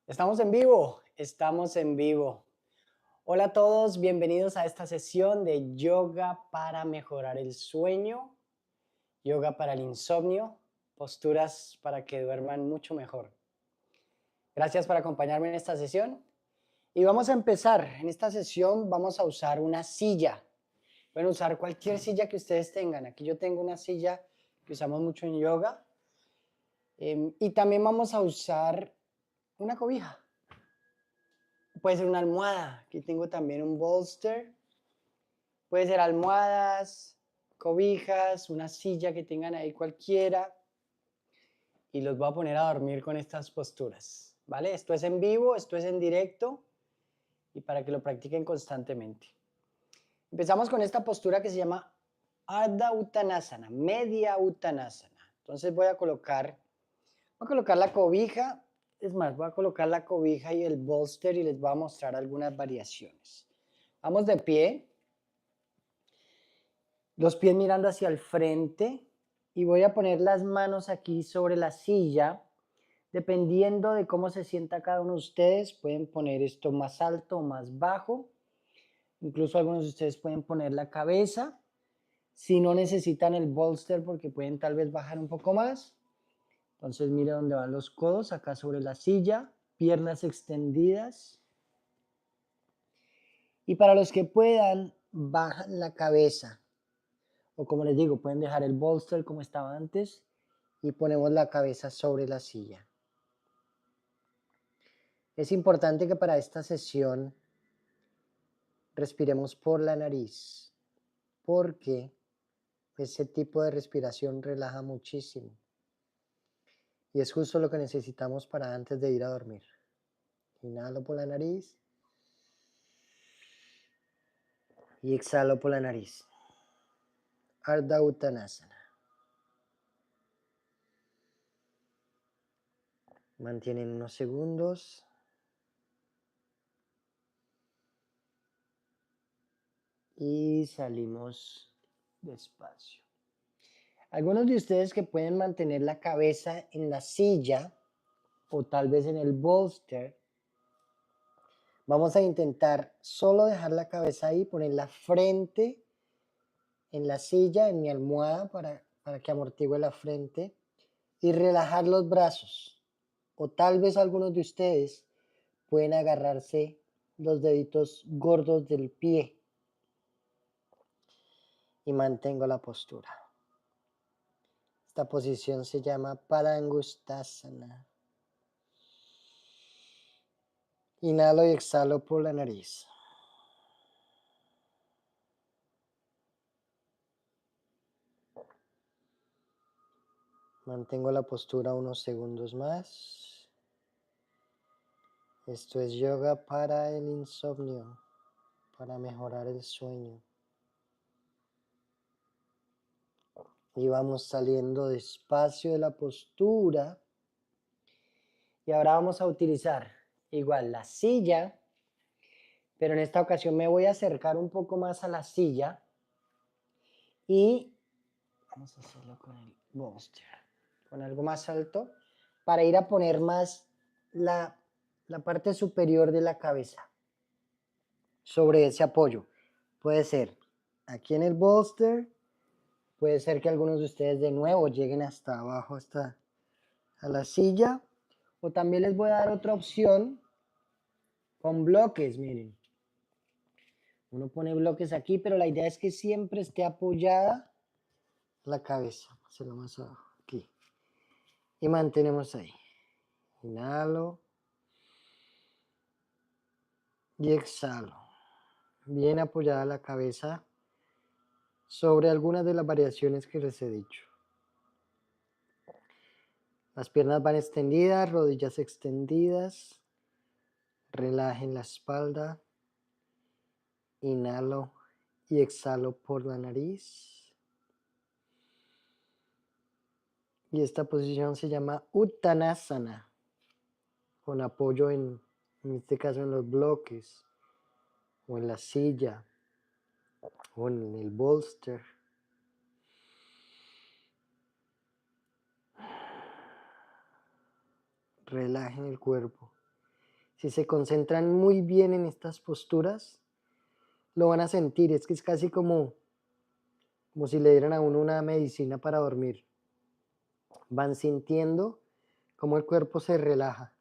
Estamos en vivo, estamos en vivo. Hola a todos, bienvenidos a esta sesión de yoga para mejorar el sueño, yoga para el insomnio, posturas para que duerman mucho mejor. Gracias por acompañarme en esta sesión y vamos a empezar. En esta sesión vamos a usar una silla. Pueden usar cualquier silla que ustedes tengan. Aquí yo tengo una silla que usamos mucho en yoga y también vamos a usar una cobija. Puede ser una almohada. Aquí tengo también un bolster. Puede ser almohadas, cobijas, una silla que tengan ahí cualquiera. Y los voy a poner a dormir con estas posturas. ¿Vale? Esto es en vivo, esto es en directo y para que lo practiquen constantemente. Empezamos con esta postura que se llama Ardha Uttanasana, media Uttanasana. Entonces voy a colocar la cobija. Es más, voy a colocar la cobija y el bolster y les voy a mostrar algunas variaciones. Vamos de pie, los pies mirando hacia el frente y voy a poner las manos aquí sobre la silla. Dependiendo de cómo se sienta cada uno de ustedes, pueden poner esto más alto o más bajo. Incluso algunos de ustedes pueden poner la cabeza. Si no necesitan el bolster porque pueden tal vez bajar un poco más. Entonces mire dónde van los codos, acá sobre la silla, piernas extendidas. Y para los que puedan, bajan la cabeza. O como les digo, pueden dejar el bolster como estaba antes y ponemos la cabeza sobre la silla. Es importante que para esta sesión respiremos por la nariz, porque ese tipo de respiración relaja muchísimo. Y es justo lo que necesitamos para antes de ir a dormir. Inhalo por la nariz y exhalo por la nariz. Ardha Uttanasana. Mantienen unos segundos. Y salimos despacio. Algunos de ustedes que pueden mantener la cabeza en la silla o tal vez en el bolster, vamos a intentar solo dejar la cabeza ahí, poner la frente en la silla, en mi almohada para que amortigue la frente y relajar los brazos. O tal vez algunos de ustedes pueden agarrarse los deditos gordos del pie y mantengo la postura. Esta posición se llama Padangusthasana. Inhalo y exhalo por la nariz. Mantengo la postura unos segundos más. Esto es yoga para el insomnio, para mejorar el sueño. Y vamos saliendo despacio de la postura. Y ahora vamos a utilizar igual la silla, pero en esta ocasión me voy a acercar un poco más a la silla y vamos a hacerlo con el bolster, con algo más alto, para ir a poner más la parte superior de la cabeza sobre ese apoyo. Puede ser aquí en el bolster, puede ser que algunos de ustedes de nuevo lleguen hasta abajo, hasta a la silla, o también les voy a dar otra opción con bloques, miren. Uno pone bloques aquí, pero la idea es que siempre esté apoyada la cabeza. Hacerlo más abajo, aquí. Y mantenemos ahí. Inhalo y exhalo. Bien apoyada la cabeza sobre algunas de las variaciones que les he dicho. Las piernas van extendidas, rodillas extendidas. Relajen la espalda. Inhalo y exhalo por la nariz. Y esta posición se llama Uttanasana, con apoyo en este caso en los bloques, o en la silla, o en el bolster. Relajen el cuerpo. Si se concentran muy bien en estas posturas, lo van a sentir. Es que es casi como si le dieran a uno una medicina para dormir. Van sintiendo cómo el cuerpo se relaja.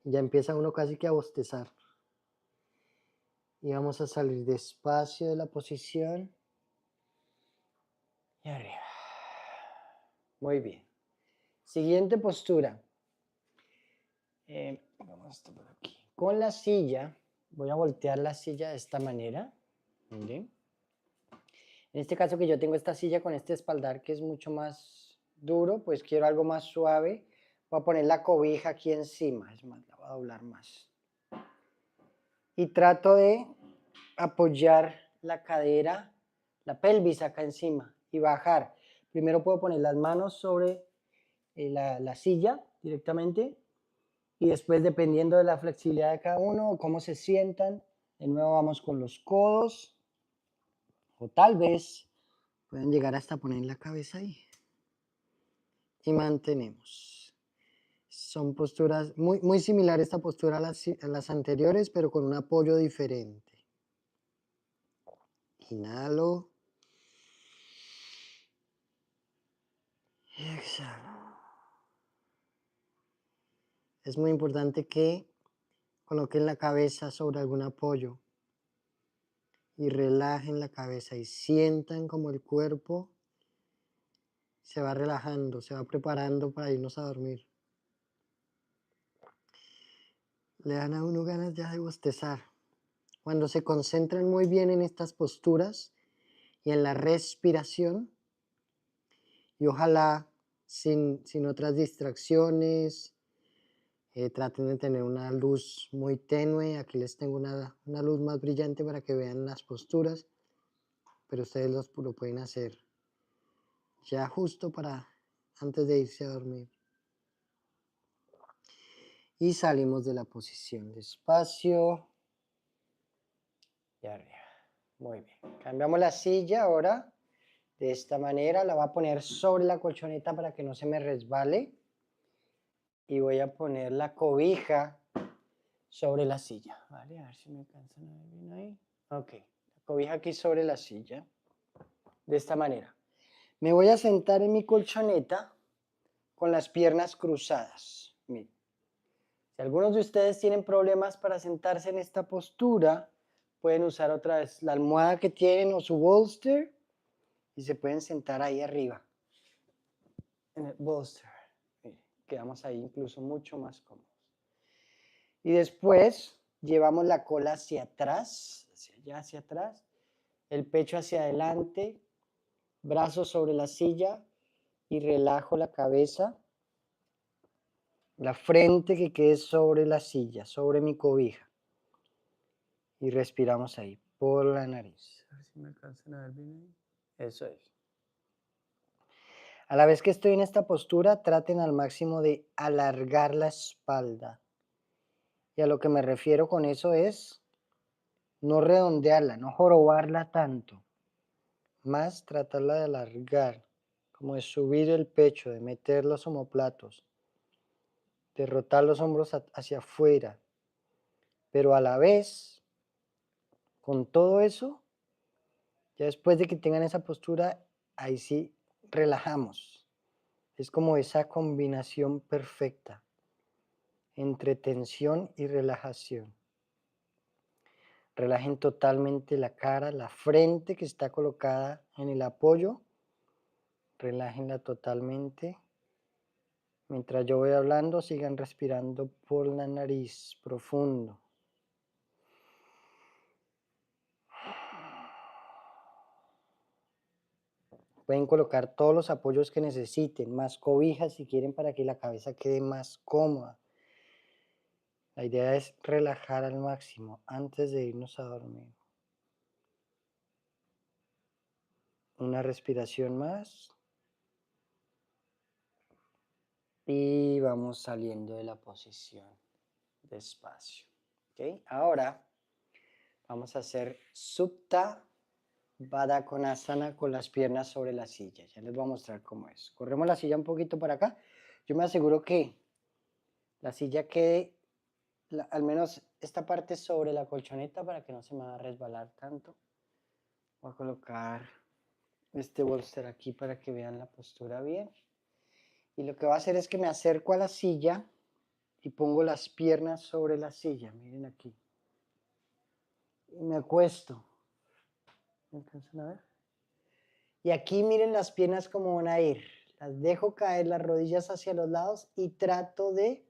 Y ya empieza uno casi que a bostezar. Y vamos a salir despacio de la posición. Y arriba. Muy bien. Siguiente postura. Vamos esto por aquí. Con la silla, voy a voltear la silla de esta manera. ¿Sí? En este caso que yo tengo esta silla con este espaldar que es mucho más duro, pues quiero algo más suave. Voy a poner la cobija aquí encima, es más, la voy a doblar más. Y trato de apoyar la cadera, la pelvis acá encima y bajar. Primero puedo poner las manos sobre la silla directamente y después, dependiendo de la flexibilidad de cada uno o cómo se sientan, de nuevo vamos con los codos o tal vez pueden llegar hasta poner la cabeza ahí. Y mantenemos. Son posturas muy similares esta postura a las anteriores, pero con un apoyo diferente. Inhalo. Y exhalo. Es muy importante que coloquen la cabeza sobre algún apoyo y relajen la cabeza y sientan como el cuerpo se va relajando, se va preparando para irnos a dormir. Le dan a uno ganas ya de bostezar. Cuando se concentran muy bien en estas posturas y en la respiración, y ojalá sin otras distracciones, traten de tener una luz muy tenue. Aquí les tengo una luz más brillante para que vean las posturas, pero ustedes lo pueden hacer ya justo para antes de irse a dormir. Y salimos de la posición despacio y arriba. Muy bien. Cambiamos la silla ahora de esta manera. La voy a poner sobre la colchoneta para que no se me resbale. Y voy a poner la cobija sobre la silla. Vale, a ver si me alcanzan a ver bien ahí. Ok. La cobija aquí sobre la silla. De esta manera. Me voy a sentar en mi colchoneta con las piernas cruzadas. Miren. Si algunos de ustedes tienen problemas para sentarse en esta postura, pueden usar otra vez la almohada que tienen o su bolster y se pueden sentar ahí arriba, en el bolster. Miren, quedamos ahí incluso mucho más cómodos. Y después llevamos la cola hacia atrás, hacia allá, hacia atrás, el pecho hacia adelante, brazos sobre la silla y relajo la cabeza. La frente que quede sobre la silla, sobre mi cobija. Y respiramos ahí, por la nariz. A ver si me alcanzan a ver bien ahí. Eso es. A la vez que estoy en esta postura, traten al máximo de alargar la espalda. Y a lo que me refiero con eso es no redondearla, no jorobarla tanto. Más tratarla de alargar, como de subir el pecho, de meter los omoplatos, de rotar los hombros hacia afuera. Pero a la vez, con todo eso, ya después de que tengan esa postura, ahí sí relajamos. Es como esa combinación perfecta entre tensión y relajación. Relajen totalmente la cara, la frente que está colocada en el apoyo. Relájenla totalmente. Mientras yo voy hablando, sigan respirando por la nariz profundo. Pueden colocar todos los apoyos que necesiten, más cobijas si quieren para que la cabeza quede más cómoda. La idea es relajar al máximo antes de irnos a dormir. Una respiración más. Y vamos saliendo de la posición despacio. ¿Okay? Ahora vamos a hacer Supta Baddha Konasana con las piernas sobre la silla. Ya les voy a mostrar cómo es. Corremos la silla un poquito para acá. Yo me aseguro que la silla quede al menos esta parte sobre la colchoneta para que no se me va a resbalar tanto. Voy a colocar este bolster aquí para que vean la postura bien. Y lo que voy a hacer es que me acerco a la silla y pongo las piernas sobre la silla. Miren aquí. Y me acuesto. ¿Me alcanzan a ver? Y aquí miren las piernas como van a ir. Las dejo caer las rodillas hacia los lados y trato de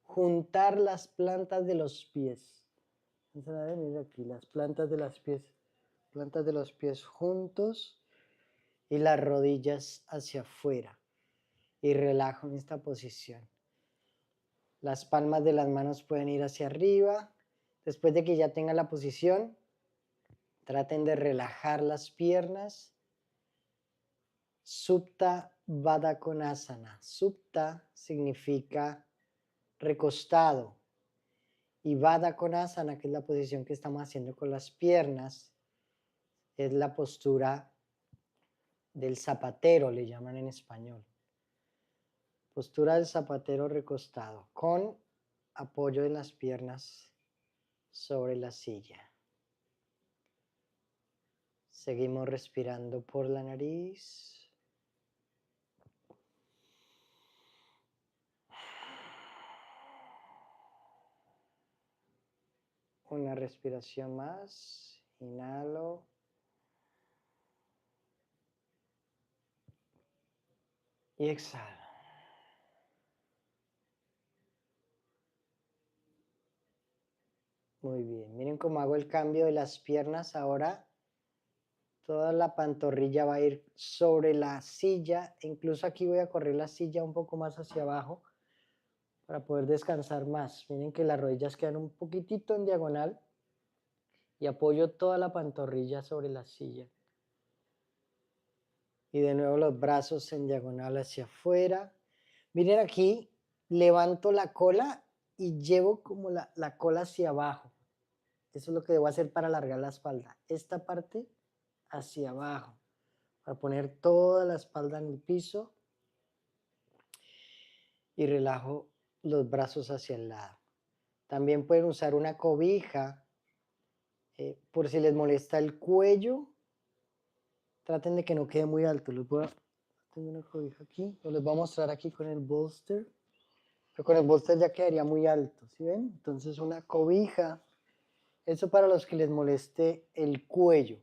juntar las plantas de los pies. ¿Alcanzan a ver? Miren aquí las plantas de los pies juntos y las rodillas hacia afuera. Y relajo en esta posición. Las palmas de las manos pueden ir hacia arriba. Después de que ya tengan la posición, traten de relajar las piernas. Supta Baddha Konasana. Supta significa recostado. Y Baddha Konasana, que es la posición que estamos haciendo con las piernas, es la postura del zapatero, le llaman en español. Postura del zapatero recostado, con apoyo de las piernas sobre la silla. Seguimos respirando por la nariz. Una respiración más. Inhalo. Y exhalo. Muy bien. Miren cómo hago el cambio de las piernas. Ahora toda la pantorrilla va a ir sobre la silla. Incluso aquí voy a correr la silla un poco más hacia abajo para poder descansar más. Miren que las rodillas quedan un poquitito en diagonal y apoyo toda la pantorrilla sobre la silla. Y de nuevo los brazos en diagonal hacia afuera. Miren aquí, levanto la cola y llevo como la cola hacia abajo. Eso es lo que debo hacer para alargar la espalda. Esta parte hacia abajo. Para poner toda la espalda en el piso. Y relajo los brazos hacia el lado. También pueden usar una cobija por si les molesta el cuello. Traten de que no quede muy alto. Tengo una cobija aquí. Les voy a mostrar aquí con el bolster. Pero con el bolster ya quedaría muy alto. ¿Sí ven? Entonces una cobija. Eso para los que les moleste el cuello.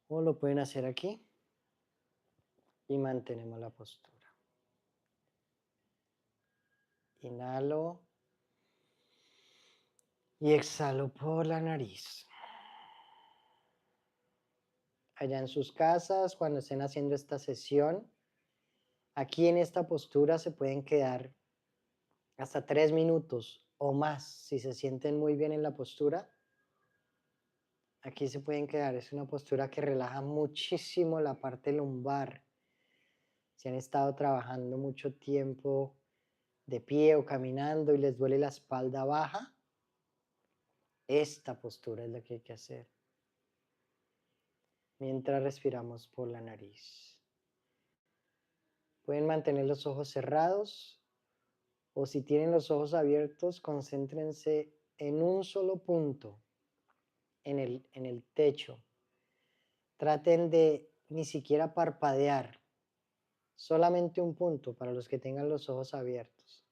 O lo pueden hacer aquí. Y mantenemos la postura. Inhalo. Y exhalo por la nariz. Allá en sus casas, cuando estén haciendo esta sesión, aquí en esta postura se pueden quedar hasta 3 minutos o más. Si se sienten muy bien en la postura, aquí se pueden quedar. Es una postura que relaja muchísimo la parte lumbar. Si han estado trabajando mucho tiempo de pie o caminando y les duele la espalda baja, esta postura es la que hay que hacer. Mientras respiramos por la nariz. Pueden mantener los ojos cerrados o si tienen los ojos abiertos, concéntrense en un solo punto, en el techo. Traten de ni siquiera parpadear, solamente un punto para los que tengan los ojos abiertos.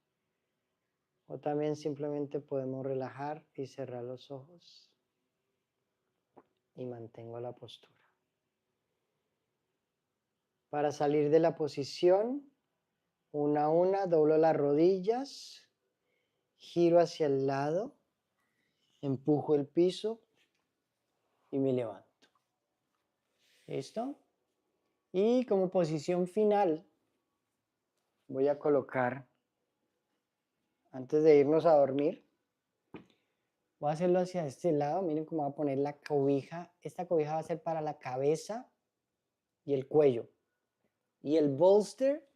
O también simplemente podemos relajar y cerrar los ojos y mantengo la postura. Para salir de la posición, una a una, doblo las rodillas, giro hacia el lado, empujo el piso y me levanto. ¿Listo? Y como posición final, voy a colocar, antes de irnos a dormir, voy a hacerlo hacia este lado. Miren cómo voy a poner la cobija. Esta cobija va a ser para la cabeza y el cuello. Y el bolster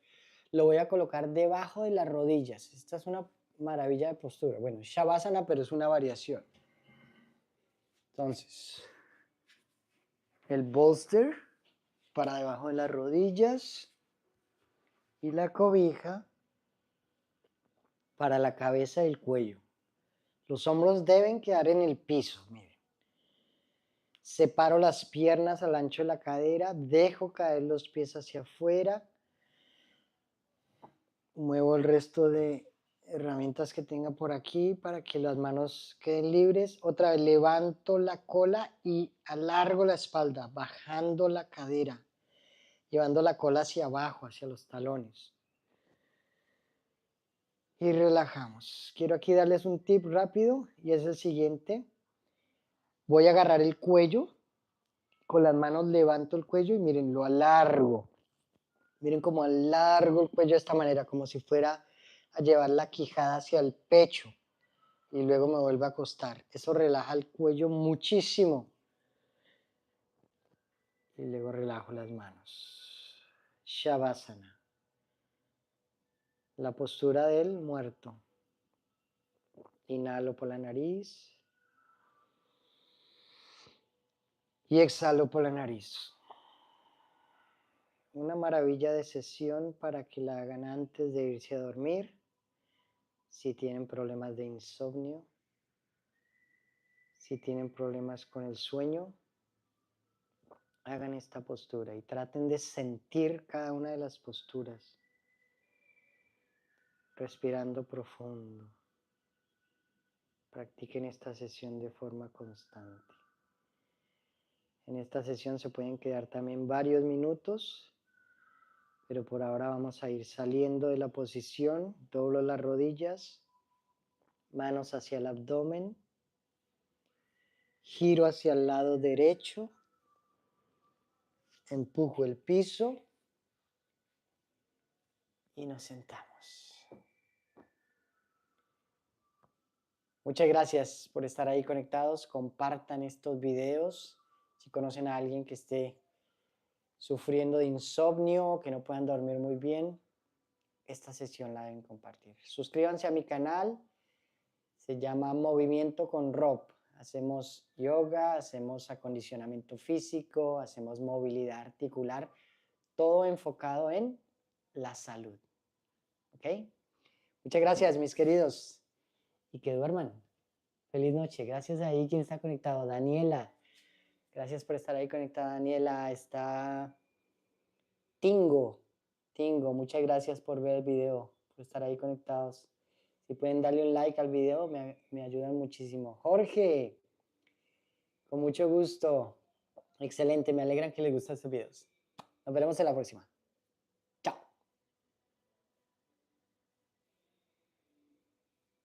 lo voy a colocar debajo de las rodillas. Esta es una maravilla de postura. Bueno, Shavasana, pero es una variación. Entonces, el bolster para debajo de las rodillas y la cobija para la cabeza y el cuello. Los hombros deben quedar en el piso, miren. Separo las piernas al ancho de la cadera, dejo caer los pies hacia afuera, muevo el resto de herramientas que tenga por aquí para que las manos queden libres. Otra vez levanto la cola y alargo la espalda, bajando la cadera, llevando la cola hacia abajo, hacia los talones. Y relajamos. Quiero aquí darles un tip rápido y es el siguiente. Voy a agarrar el cuello, con las manos levanto el cuello y miren, lo alargo. Miren cómo alargo el cuello de esta manera, como si fuera a llevar la quijada hacia el pecho y luego me vuelvo a acostar. Eso relaja el cuello muchísimo. Y luego relajo las manos. Shavasana. La postura del muerto. Inhalo por la nariz y exhalo por la nariz. Una maravilla de sesión para que la hagan antes de irse a dormir. Si tienen problemas de insomnio, si tienen problemas con el sueño, hagan esta postura y traten de sentir cada una de las posturas, respirando profundo. Practiquen esta sesión de forma constante. En esta sesión se pueden quedar también varios minutos, pero por ahora vamos a ir saliendo de la posición. Doblo las rodillas, manos hacia el abdomen, giro hacia el lado derecho, empujo el piso y nos sentamos. Muchas gracias por estar ahí conectados. Compartan estos videos. Si conocen a alguien que esté sufriendo de insomnio, que no puedan dormir muy bien, esta sesión la deben compartir. Suscríbanse a mi canal. Se llama Movimiento con Rob. Hacemos yoga, hacemos acondicionamiento físico, hacemos movilidad articular, todo enfocado en la salud. ¿Ok? Muchas gracias, mis queridos. Y que duerman. Feliz noche. Gracias ahí quien está conectado. Daniela. Gracias por estar ahí conectada, Daniela. Está Tingo. Tingo, muchas gracias por ver el video, por estar ahí conectados. Si pueden darle un like al video, me ayudan muchísimo. Jorge, con mucho gusto. Excelente, me alegran que les gusten estos videos. Nos veremos en la próxima.